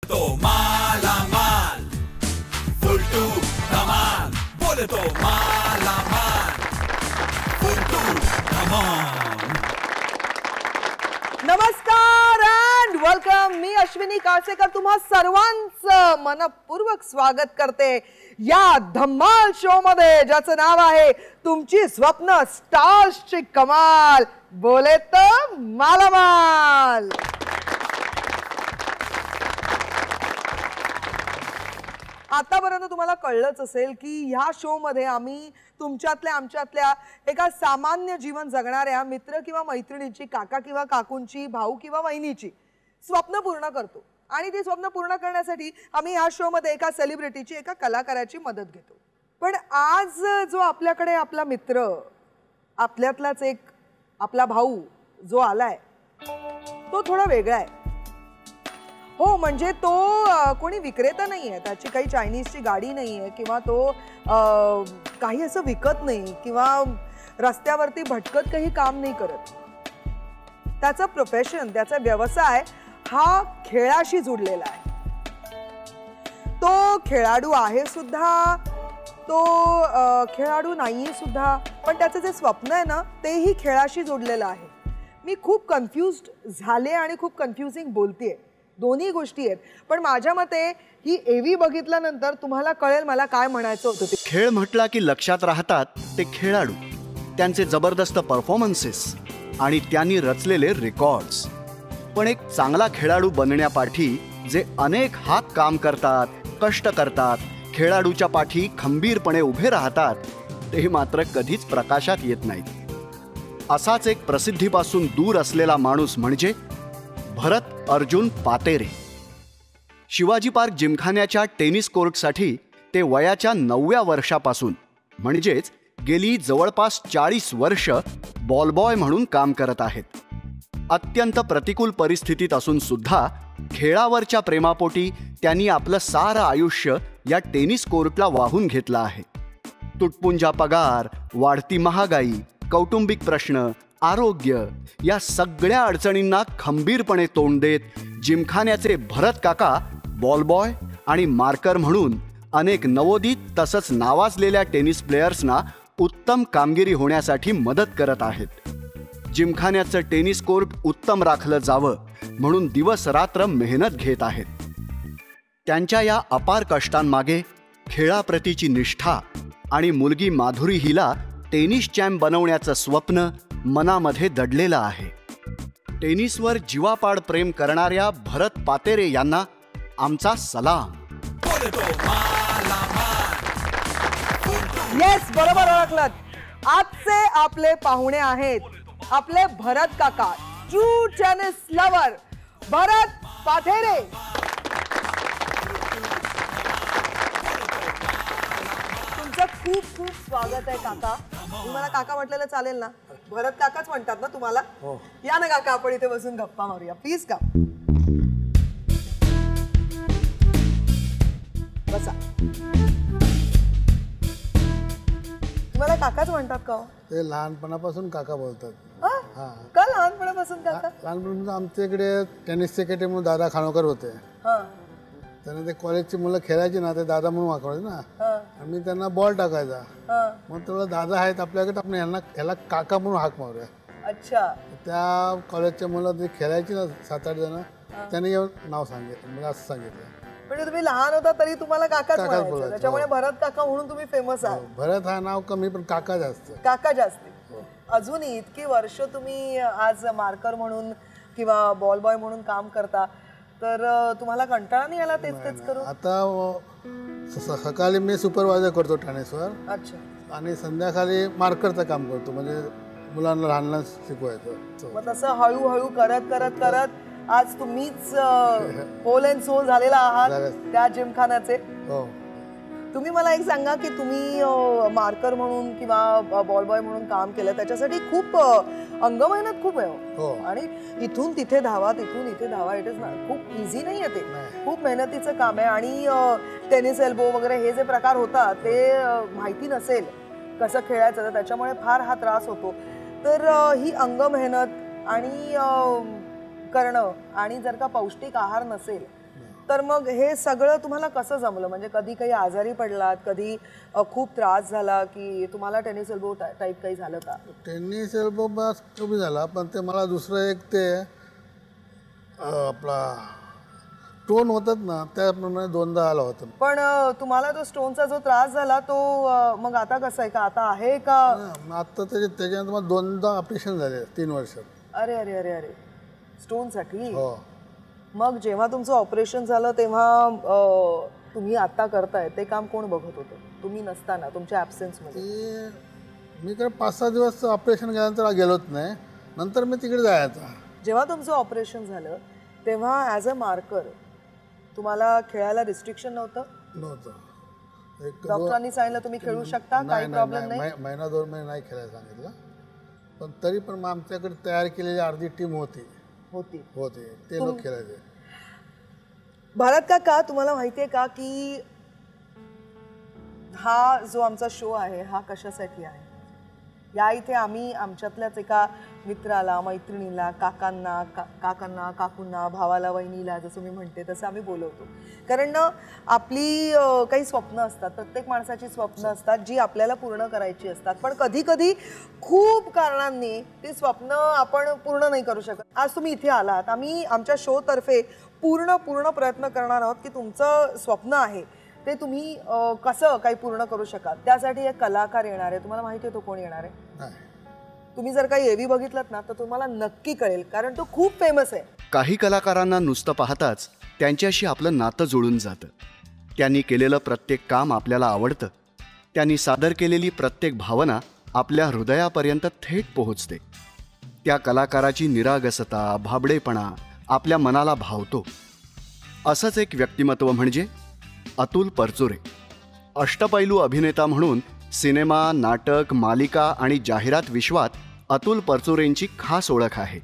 तो माला माल फुलटू धमाल बोले तो माला माल फुलटू धमाल। नमस्कार अँड वेलकम। मी अश्विनी काळसेकर तुम्हा सर्वांचं मनपूर्वक स्वागत करते या धम्माल शो मध्ये, ज्याचं नाव आहे तुमची स्वप्न स्टार्सची कमाल बोले तो मालामाल। आतापर्यंत तुम्हाला कळलंच असेल की ह्या शो मध्ये आम्ही तुमच्यातल्या आमच्यातल्या एका सामान्य जीवन जगणाऱ्या मित्र किंवा मैत्रिणीची, काका किंवा काकूंची, भाऊ किंवा वहिनीची स्वप्न पूर्ण करतो आणि ती स्वप्न पूर्ण करण्यासाठी आम्ही ह्या शो मध्ये एका सेलिब्रिटीची, एका कलाकाराची मदत घेतो। पण आज जो आपल्याकडे आपला मित्र, आपल्यातलाच एक आपला भाऊ जो आलाय तो थोडा वेगळा आहे। हो, म्हणजे तो कोणी विक्रेता नाहीये, त्याची काही चायनीजची गाडी नाहीये किंवा तो काही असं विकत नाही किंवा रस्त्यावरती भटकत काही काम नाही करत। त्याचं प्रोफेशन, त्याचा व्यवसाय हा खेळाशी जुडलेला आहे। तो खेळाडू आहे सुद्धा, तो खेळाडू नाहीये सुद्धा, पण त्याचं जे स्वप्न आहे ना तेही खेळाशी जोडलेलं आहे। मी खूप कन्फ्युज्ड झाले आणि खूप कन्फ्युजिंग बोलतेय, दोन्ही गोष्टी आहेत, पण माझ्या मते ही एव्ही बघितल्यानंतर तुम्हाला कळेल मला काय म्हणायचं होतं ते। खेळ म्हटला की लक्षात राहतात ते खेळाडू, त्यांचे जबरदस्त परफॉर्मन्सेस आणि त्यांनी रचलेले रेकॉर्ड्स। पण एक चांगला खेळाडू बनण्यापाठी जे अनेक हात काम करतात, कष्ट करतात, खेळाडूच्या पाठी खंबीरपणे उभे राहतात, ते मात्र कधीच प्रकाशात येत नाहीत। असाच एक प्रसिद्धीपासून दूर असलेला माणूस म्हणजे भरत अर्जुन पातेरे। शिवाजी पार्क जिमखान्याच्या टेनिस कोर्टसाठी ते वयाच्या 9व्या वर्षापासून म्हणजेच गेली जवळपास 40 वर्ष बॉलबॉय म्हणून काम करत आहेत। अत्यंत प्रतिकूल परिस्थितीत असून सुद्धा खेळावरच्या प्रेमापोटी त्यांनी आपलं सारं आयुष्य या टेनिस कोर्टला वाहून घेतलं आहे। तुटपुंजा पगार, वाढती महागाई, कौटुंबिक प्रश्न, आरोग्य या सगळ्या अडचणींना खंबीरपणे तोंड देत जिमखान्याचे भरत काका बॉलबॉय आणि मार्कर म्हणून अनेक नवोदित तसंच नावाजलेल्या टेनिस प्लेयर्सना उत्तम कामगिरी होण्यासाठी मदत करत आहेत। जिमखान्याचं टेनिस कोर्ट उत्तम राखलं जावं म्हणून दिवस रात्र मेहनत घेत आहेत। त्यांच्या या अपार कष्टांमागे खेळाप्रतीची निष्ठा आणि मुलगी माधुरी हिला टेनिस चॅम्प बनवण्याचं स्वप्न मनामध्ये दडलेलं आहे। टेनिसवर जीवापाड प्रेम करणाऱ्या भरत पातेरे यांना आमचा सलाम। येस, बरोबर ओळखलत। आजचे आपले पाहुणे आहेत आपले भरत काका, ट्रू टेनिस लवर भरत पातेरे। तुमचं खूप खूप स्वागत आहे काका। तुम्हाला काका म्हटलेलं चालेल ना? भरत काकाच म्हणतात ना तुम्हाला? या ना काका, आपण इथे बसून गप्पा मारूया प्लीज का। बसा। तुम्हाला काकाच म्हणतात का? ते लहानपणापासून काका बोलतात। का लहानपणापासून काका? लहानपणापासून आमच्या इकडे टेनिस सेक्रेटरी म्हणून दादा खानोकर होते। त्यांना ते कॉलेजची मुलं खेळायची ना, ते दादा म्हणून वाकवायचे ना, आम्ही त्यांना बॉल टाकायचा। मग तेवढं दादा आहेत आपल्याकडे, आपण ह्याला काका म्हणून हाक मारूया। अच्छा। त्या कॉलेजच्या मुलं जे खेळायची ना 7-8 जण, त्यांनी येऊन नाव सांगितलं, म्हणजे असं सांगितलं। म्हणजे तुम्ही लहान होता तरी तुम्हाला काकाच म्हणायचं, त्याच्यामुळे भरत काका म्हणून तुम्ही फेमस आहात। भरत हा नाव कमी पण काका जास्त। काका जास्त। अजूनही इतकी वर्ष तुम्ही आज मार्कर म्हणून किंवा बॉल बॉय म्हणून काम करता, तर तुम्हाला कंटाळा नाही आला तेच तेच करून? आता सकाळी मी सुपरवायझर करतो टेनिसवर। अच्छा। आणि संध्याकाळी मार्करचं काम करतो, म्हणजे मुलांना लहान शिकवायचं। मग तसं हळूहळू करत करत करत आज तुम्हीच होल अँड सोल झालेला आहात त्या जिमखान्याचे। हो। तुम्ही मला एक सांगा की तुम्ही मार्कर म्हणून किंवा बॉल बॉय म्हणून काम केलं, त्याच्यासाठी खूप अंगमेहनत खूप आहे आणि इथून तिथे धावा, तिथून इथे धावा, इट इज खूप इझी नाही आहे ते, खूप मेहनतीचं काम आहे। आणि टेनिस एल्बो वगैरे हे जे प्रकार होता ते माहिती नसेल कसं खेळायचं, तर त्याच्यामुळे फार हा त्रास होतो। तर ही अंगमेहनत आणि करणं आणि जर का पौष्टिक आहार नसेल तर मग हे सगळं तुम्हाला कसं जमलं? म्हणजे कधी काही आजारी पडलात, कधी खूप त्रास झाला, की तुम्हाला टेनिस एल्बो टाईप काही झालं का? टेनिस एल्बो बस कमी झाला, पण ते मला दुसरं एक ते आपला स्टोन होतात ना त्याप्रमाणे 2दा आला होता. पण तुम्हाला तो स्टोनचा जो त्रास झाला तो मग आता कसं आहे का? आता आहे का? आता त्याच्यानंतर मला 2दा ऑपरेशन झाले 3 वर्षात. अरे अरे अरे अरे, स्टोनसाठी? हो. मग जेव्हा तुमचं ऑपरेशन झालं तेव्हा तुम्ही आता करताय ते काम कोण बघत होतं, तुम्ही नसताना, तुमच्या ॲब्सेन्समध्ये? ते मी काय 5-6 दिवस ऑपरेशन केल्यानंतर गेलोच नाही, नंतर मी तिकडे जायचा. जेव्हा तुमचं ऑपरेशन झालं तेव्हा ॲज अ मार्कर तुम्हाला खेळायला रिस्ट्रिक्शन नव्हतं? डॉक्टरांनी सांगितलं तुम्ही खेळू शकता, काही प्रॉब्लेम नाही? महिना 2 महिने नाही खेळायला सांगितलं, पण तरी पण मग आमच्याकडे तयार केलेली अर्धी टीम होते ते लोक खेळायचे. भारत काका, तुम्हाला माहिती आहे का की हा जो आमचा शो आहे हा कशासाठी आहे? या इथे आम्ही आमच्यातल्याच एका मित्राला, मैत्रिणीला, काकांना, काकूंना, भावाला, वहिनीला, जसं मी म्हणते तसं आम्ही बोलवतो. कारण ना आपली काही स्वप्न असतात, प्रत्येक माणसाची स्वप्न असतात जी आपल्याला पूर्ण करायची असतात, पण कधी कधी खूप कारणांनी ती स्वप्न आपण पूर्ण नाही करू शकत. आज तुम्ही इथे आलात, आम्ही आमच्या शोतर्फे पूर्ण प्रयत्न करणार आहोत की तुमचं स्वप्न आहे ते तुम्ही कसं काही पूर्ण करू शकाल. त्यासाठी एक कलाकार येणार आहे. तुम्हाला माहिती आहे तो कोण येणार आहे? तुम्ही जर काही एव्ही बघितलात ना तर तुम्हाला नक्की कळेल, कारण तो खूप फेमस आहे. काही कलाकारांना नुसतं पाहताच त्यांच्याशी आपलं नातं जुळून जातं. त्यांनी केलेलं प्रत्येक काम आपल्याला आवडतं. त्यांनी सादर केलेली प्रत्येक भावना आपल्या हृदयापर्यंत थेट पोहोचते. त्या कलाकाराची निरागसता, भाबडेपणा आपल्या मनाला भावतो. असंच एक व्यक्तिमत्व म्हणजे अतुल परचुरे. अष्टपैलू अभिनेता म्हणून सिनेमा, नाटक, मालिका आणि जाहिरात विश्वात अतुल परचुरेंची खास ओळख आहे.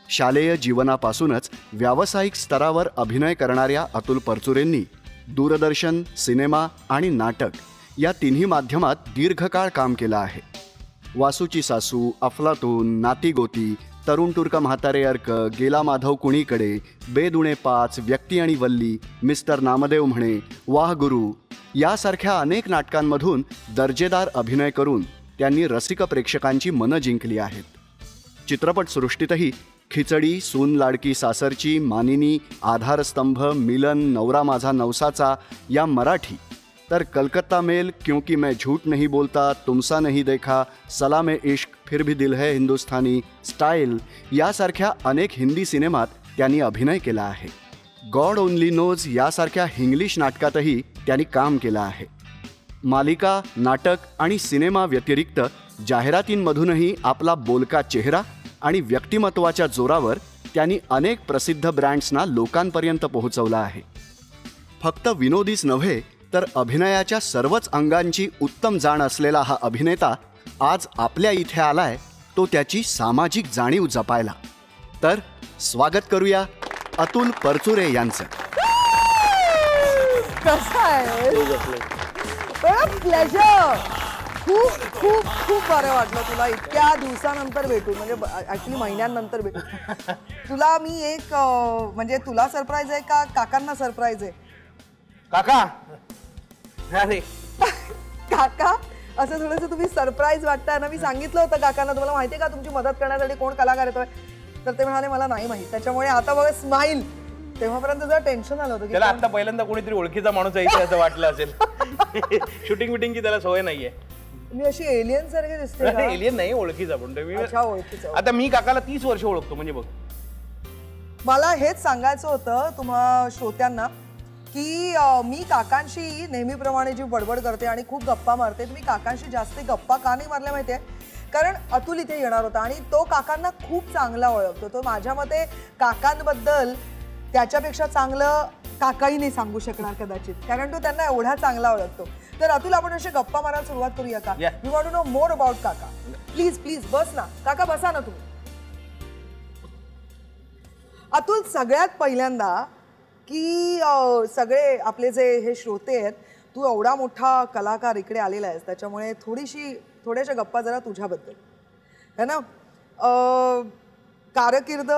शालेय जीवनापासूनच व्यावसायिक स्तरावर अभिनय करणाऱ्या अतुल परचुरेंनी दूरदर्शन, सिनेमा आणि नाटक या तिन्ही माध्यमात दीर्घकाळ काम केलं आहे. वासूची सासू, अफलातून, नातीगोती, तरुण टुरक म्हातारे अर्क, गेला माधव कुणीकडे, बेदुणे 5, व्यक्ती आणि वल्ली, मिस्टर नामदेव म्हणे, वाह गुरु यासारख्या अनेक नाटकांमधून दर्जेदार अभिनय करून त्यांनी रसिक प्रेक्षकांची मनं जिंकली आहेत. चित्रपटसृष्टीतही खिचडी, सून लाडकी सासरची, मानिनी, आधारस्तंभ, मिलन, नवरा माझा नवसाचा या मराठी, तर कलकत्ता मेल, क्योंकि मैं झूठ नहीं बोलता, तुमसा नहीं देखा, सलाम इश्क, फिर भी दिल है हिंदुस्थानी, स्टाईल यासारख्या अनेक हिंदी सिनेमात त्यांनी अभिनय केला आहे. गॉड ओनली नोज यासारख्या इंग्लिश नाटकातही त्यांनी काम केलं आहे. मालिका, नाटक आणि सिनेमा व्यतिरिक्त जाहिरातींमधूनही आपला बोलका चेहरा आणि व्यक्तिमत्वाच्या जोरावर त्यांनी अनेक प्रसिद्ध ब्रँड्सना लोकांपर्यंत पोहोचवलं आहे. फक्त विनोदीच नव्हे तर अभिनयाच्या सर्वच अंगांची उत्तम जाण असलेला हा अभिनेता आज आपल्या इथे आलाय तो त्याची सामाजिक जाणीव जपायला. तर स्वागत करूया अतुल परचुरे यांचं. कसं आहे? प्लेजर. खूप खूप खूप बरं वाटलं तुला इतक्या दिवसानंतर भेटून, म्हणजे ऍक्च्युली महिन्यांनंतर भेटून. तुला मी एक म्हणजे तुला सरप्राईज आहे का काकांना सरप्राईज आहे? काका अरे काका असं थोडंसं तुम्ही सरप्राईज वाटताय ना. मी सांगितलं होतं काकांना, तुम्हाला माहिती आहे का तुमची मदत करण्यासाठी कोण कलाकार येतोय, तर ते म्हणाले मला नाही माहिती. त्याच्यामुळे आता बघा स्माईल. तेव्हापर्यंत जरा टेन्शन आलं होतं की त्याला आता पहिल्यांदा कोणीतरी ओळखीचा माणूस आहे असं वाटलं असेल. शूटिंग बिटिंगची त्याला सवय नाहीये. मी अशी एलियन सारखी दिसते का? एलियन नाही, ओळखीचा पण अच्छा, ओळखीचा. आता मी काकाला 30 वर्ष ओळखतो. म्हणजे बघ, मला हेच सांगायचं होतं तुम्हा श्रोत्यांना की मी काकांशी नेहमीप्रमाणे जी बडबड करते आणि खूप गप्पा मारते, मी काकांशी जास्त गप्पा का नाही मारल्या माहितीये? कारण अतुल इथे येणार होता आणि तो काकांना खूप चांगला ओळखतो. तो माझ्या मते काकांबद्दल त्याच्यापेक्षा चांगलं काकाही नाही सांगू शकणार कदाचित, कारण तो त्यांना एवढा चांगला ओळखतो. तर अतुल, आपण अशी गप्पा मारायला सुरुवात करूया का? We want to know more about काका. प्लीज प्लीज बस ना काका, बसा ना तुम्ही. अतुल, सगळ्यात पहिल्यांदा की सगळे आपले जे हे श्रोते आहेत, तू एवढा मोठा कलाकार इकडे आलेला आहेस, त्याच्यामुळे थोड्याशा गप्पा जरा तुझ्याबद्दल है ना. कारकीर्द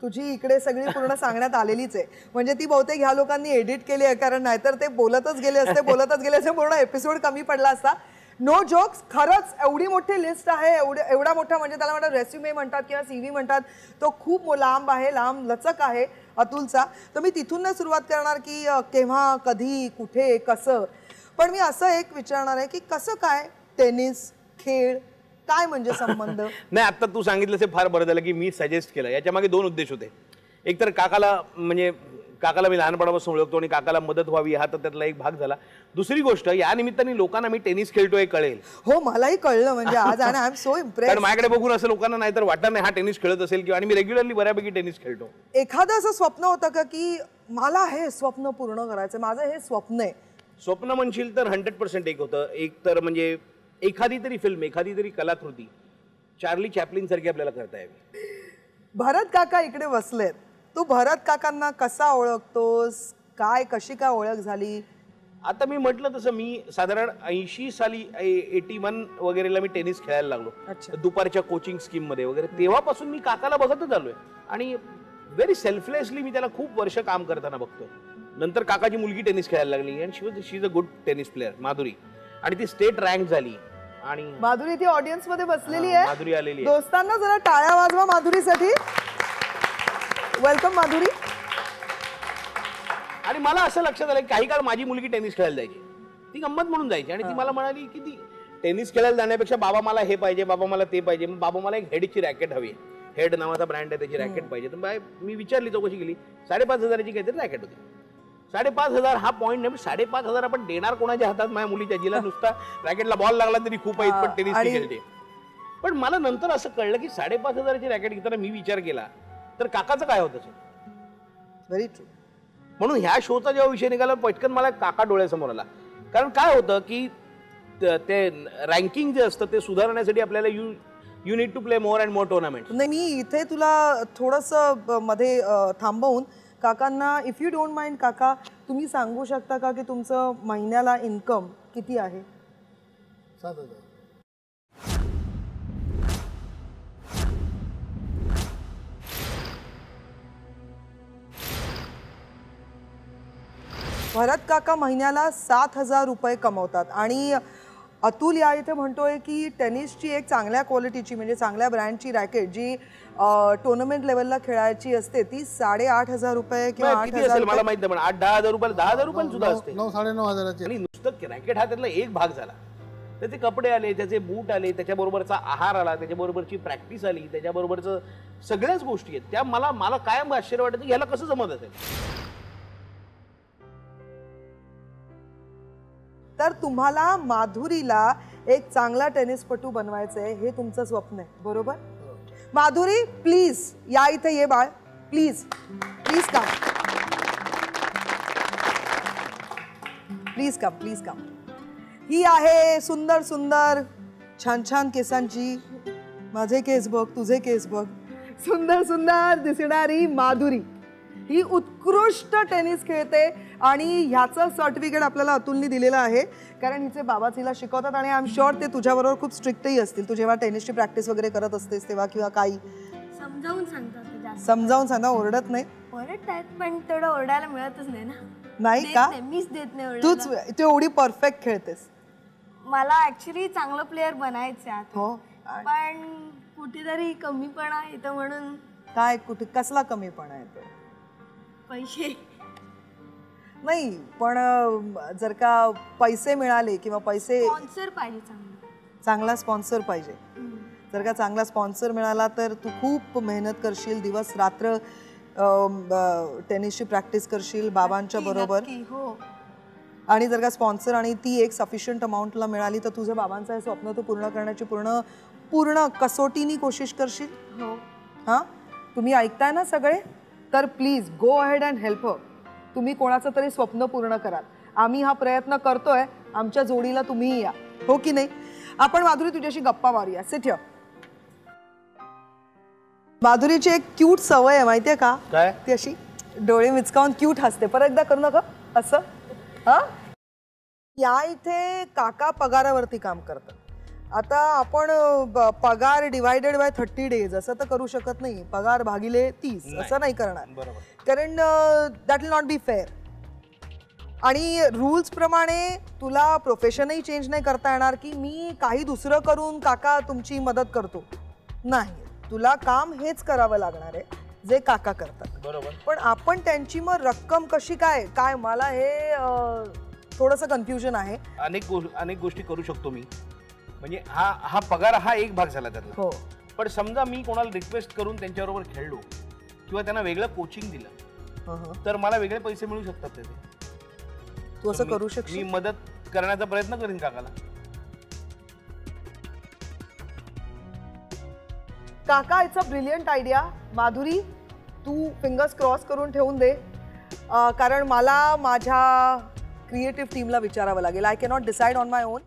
तुझी इकडे सगळी पूर्ण सांगण्यात आलेलीच आहे. म्हणजे ती बहुतेक ह्या लोकांनी एडिट केली आहे, कारण नाहीतर ते बोलतच गेले असते पूर्ण एपिसोड कमी पडला असता. नो जोक्स, खरंच एवढी मोठी लिस्ट आहे, एवढा मोठा म्हणजे त्याला म्हणतात रेस्युमे म्हणतात किंवा CV म्हणतात, तो खूप लांब आहे, लांब लचक आहे अतुलचा. तर मी तिथून नाही सुरुवात करणार की केव्हा, कधी, कुठे, कसं. पण मी असं एक विचारणार आहे की कसं काय टेनिस खेळ, काय म्हणजे संबंध? नाही, आता तू सांगितलं ते फार बरं झालं की मी सजेस्ट केलं. याच्या मागे 2 उद्देश होते. एक तर काकाला मी लहानपणापासून ओळखतो आणि काकाला मदत व्हावी हा तर त्यातला एक भाग झाला. दुसरी गोष्ट, या निमित्ताने लोकांना मी टेनिस खेळतोय कळेल. हो, मलाही कळलं म्हणजे आज, आणि आय एम सो इम्प्रेस. कारण माझ्याकडे बघून असं लोकांना नाही तर वाटत नाही हा टेनिस खेळत असेल किंवा, आणि मी रेग्युलरली बऱ्यापैकी टेनिस खेळतो. एखादं असं स्वप्न होतं का की मला हे स्वप्न पूर्ण करायचं, माझं हे स्वप्न आहे? स्वप्न म्हणशील तर 100% एक होतं. एक तर म्हणजे एखादी तरी फिल्म, एखादी तरी कलाकृती चार्ली चॅपलिन सारखी आपल्याला करता यावी. भरत काका इकडे बसलेत. तू भरत काकांना कसा ओळखतोस, काय, कशी काय ओळख झाली? आता मी म्हटलं तसं मी साधारण 80 साली 81 वगैरेला मी टेनिस खेळायला लागलो. दुपारच्या कोचिंग स्कीम मध्ये वगैरे. तेव्हापासून मी काकाला बघतच आलोय आणि व्हेरी सेल्फलेसली मी त्याला खूप वर्ष काम करताना बघतोय. नंतर काकाची मुलगी टेनिस खेळायला लागली आणि she is a good tennis player, Madhuri, आणि ती स्टेट रँक झाली. आणि माधुरी ती ऑडियन्स मध्ये बसलेली आहे. माधुरी आलेली आहे. दोस्तांना जरा टाळ्या वाजवा माधुरीसाठी. वेलकम माधुरी. आणि मला असं लक्षात आलं काही काळ माझी मुलगी टेनिस खेळायला जायची. ती गंमत म्हणून जायची आणि ती मला म्हणाली की ती टेनिस खेळायला जाण्यापेक्षा बाबा मला हे पाहिजे, बाबा मला ते पाहिजे. मग बाबा मला एक हेडची रॅकेट हवी, हेड नावाचा ब्रँड आहे त्याची रॅकेट पाहिजे. तर मी विचारली, चौकशी केली, 5,500ची काहीतरी रॅकेट होती. 5,500 हा पॉईंट नाही, 5,500 आपण देणार कोणाच्या हातात? माझ्या मुलीच्या, जिला नुसता रॅकेटला बॉल लागला तरी खूप आहे, पण टेनिस खेळते. पण मला नंतर असं कळलं की 5,500ची रॅकेट घेताना मी विचार केला तर काकाचं काय होतं. Very true. म्हणून ह्या शोचा जेव्हा विषय निघाला पटकन मला काका डोळ्यासमोर आला. कारण काय होतं की ते रँकिंग जे असतं ते सुधारण्यासाठी आपल्याला you need to play more and more tournament. नाही, मी इथे तुला थोडंसं मध्ये थांबवून काकांना, इफ यू डोंट माइंड काका, तुम्ही सांगू शकता का की तुमचं महिन्याला इन्कम किती आहे? 7,000. भरत काका महिन्याला 7,000 रुपये कमवतात. आणि अतुल या इथे म्हणतोय की टेनिसची एक चांगल्या क्वालिटीची म्हणजे चांगल्या ब्रँडची रॅकेट जी टुर्नामेंट लेवलला खेळायची असते ती 8,500 रुपये किंवा 8,000 मला माहित नाही, पण 8-10,000 रुपये, 10,000 रुपये सुद्धा असते. 9,500 आणि नुसतं रॅकेट हा त्यातला एक भाग झाला. त्याचे कपडे आले, त्याचे बूट आले, त्याच्याबरोबरचा आहार आला, त्याच्याबरोबरची प्रॅक्टिस आली, त्याच्याबरोबरचं सगळ्याच गोष्टी आहेत. त्या मला कायम आश्चर्य वाटतं की ह्याला कसं जमत असेल. तर तुम्हाला माधुरीला एक चांगला टेनिसपटू बनवायचं आहे, हे तुमचं स्वप्न आहे, बरोबर? माधुरी प्लीज या इथे ये बाळ, please please come, please come, please come. ही आहे सुंदर सुंदर छान छान केसांची, माझे केस बघ, तुझे केस बघ, सुंदर सुंदर दिसणारी माधुरी. ही उत्कृष्ट टेनिस खेळते आणि ह्याचं सर्टिफिकेट आपल्याला अतुलनी दिलेलं आहे, कारण हिचे बाबा तिला शिकवतात आणि आय एम शुअर ते तुझ्याबरोबर खूप स्ट्रिक्टही असतील. तू जेव्हा टेनिसची प्रॅक्टिस वगैरे करत असतेस तेव्हा किंवा काही समजावून सांगतात. समजावून सांगा, ओरडत नाही? ओरडतात, पण तेवढं ओरडायला मिळतच नाही ना. नाही का? मीच देत नाही ओरडायला. तू एवढी परफेक्ट खेळतेस. मला ऍक्च्युली चांगलं प्लेअर बनायचं आहे, हो, पण कुठेतरी कमीपणा येतं. म्हणून काय, कुठे, कसला कमीपणा येतो? पैसे नाही, पण जर का पैसे मिळाले किंवा पैसे, स्पॉन्सर पाहिजे, चांगला स्पॉन्सर पाहिजे. जर का चांगला स्पॉन्सर मिळाला तर तू खूप मेहनत करशील, दिवस रात्र टेनिसची प्रॅक्टिस करशील बाबांच्या बरोबर. हो. आणि जर का स्पॉन्सर आणि ती एक सफिशियंट अमाऊंटला मिळाली तर तुझं बाबांचं हे स्वप्न तू पूर्ण करण्याची पूर्ण कसोटीनी कोशिश करशील. हो. हां, तुम्ही ऐकताय ना सगळे? तर please go ahead and help her. तुम्ही कोणाचं तरी स्वप्न पूर्ण कराल. आम्ही हा प्रयत्न करतोय, आमच्या जोडीला तुम्हीही या, हो की नाही? आपण माधुरी तुझ्याशी गप्पा मारूया. Sit here. माधुरीची एक क्यूट सवय आहे, माहितीये का? काय? ती अशी डोळे मिचकावून क्यूट हसते. परत एकदा करू नका असं. हा, या इथे काका पगारावरती काम करतात आता आपण पगार डिवायडेड बाय 30 डेज असं तर करू शकत नाही. पगार भागिले 30 असं नाही करणार, बरोबर. कारण that will not be fair. आणि रूल्स प्रमाणे तुला प्रोफेशनही चेंज नाही करता येणार की मी काही दुसरं करून काका तुमची मदत करतो. नाही, तुला काम हेच करावं लागणार आहे जे काका करतात. बरोबर. पण आपण त्यांची मग रक्कम कशी काय काय मला हे थोडंसं कन्फ्युजन आहे. अनेक गोष्टी करू शकतो मी. म्हणजे हा पगार हा एक भाग झाला त्यातला. हो, पण समजा मी कोणाला रिक्वेस्ट करून त्यांच्याबरोबर खेळलो किंवा त्यांना वेगळं कोचिंग दिलं तर मला वेगळे पैसे मिळू शकतात त्याचे. तू असं करू मी शकशील. मदत करण्याचा प्रयत्न करीन काकाला. काका, it's a brilliant idea. Madhuri, तू फिंगर्स क्रॉस करून ठेवून दे, कारण मला माझ्या क्रिएटिव्ह टीमला विचारावं लागेल. I cannot decide on my on.